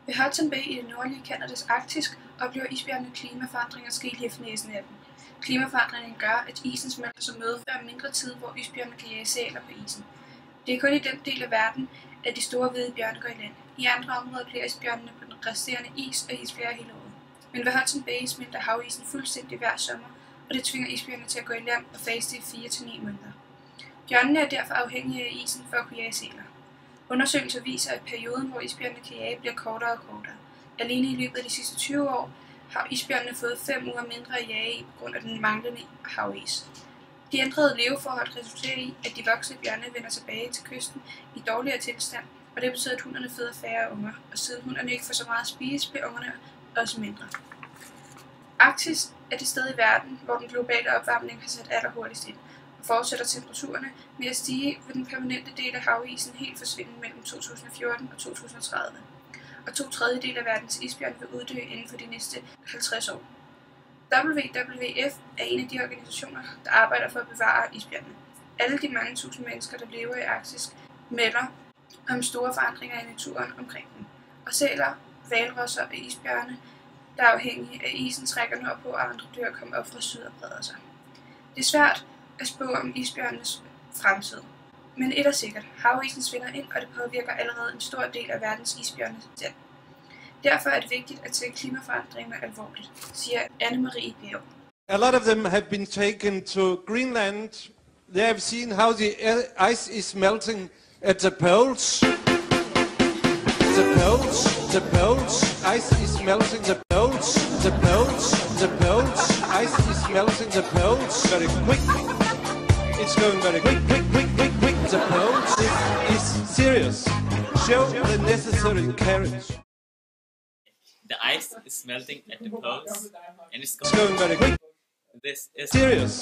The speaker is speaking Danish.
Ved Hudson Bay i det nordlige Canadas Arktis oplever isbjørnene klimaforandringer ske lige for næsen af dem. Klimaforandringen gør, at isen smelter, som medfører mindre tid, hvor isbjørnene kan jage sæler på isen. Det er kun i den del af verden, at de store hvide bjørne går i land. I andre områder bliver isbjørnene på den resterende is og isbjerge hele året. Men ved Hudson Bay smelter havisen fuldstændig hver sommer, og det tvinger isbjørnene til at gå i land og faste i 4 til 9 måneder. Bjørnene er derfor afhængige af isen for at kunne jage sæler. Undersøgelser viser, at perioden, hvor isbjørnene kan jage, bliver kortere og kortere. Alene i løbet af de sidste 20 år har isbjørnene fået 5 uger mindre at jage i på grund af den manglende havis. De ændrede leveforhold resulterer i, at de voksne bjørne vender tilbage til kysten i dårligere tilstand, og det betyder, at hunnerne føder færre unger, og siden hunnerne ikke får så meget at spise, bliver ungerne også mindre. Arktis er det sted i verden, hvor den globale opvarmning har sat allerhurtigst ind, og fortsætter temperaturerne med at stige, vil den permanente del af havisen helt forsvinde mellem 2014 og 2030, og 2/3 af verdens isbjørn vil uddø inden for de næste 50 år. WWF er en af de organisationer, der arbejder for at bevare isbjørnene. Alle de mange tusind mennesker, der lever i Arktis, melder om store forandringer i naturen omkring dem. Og sæler, hvalrosser og isbjørne, der er afhængige af isen, trækker nordpå, og andre dyr kommer op fra syd og breder sig. Det er svært at spå om isbjørnenes fremtid. Men et er sikkert, havisen svinder ind, og det påvirker allerede en stor del af verdens isbjørne selv. Derfor er det vigtigt at tage klimaforandringer alvorligt, siger Anne-Marie Bjerg. A lot of them have been taken to Greenland. They have seen how the ice is melting at the poles. The poles, ice is melting the poles, ice is melting the poles very quick. It's going very quick. The poles is serious. Show the necessary courage. The ice is melting at the poles and it's going very quick. This is serious.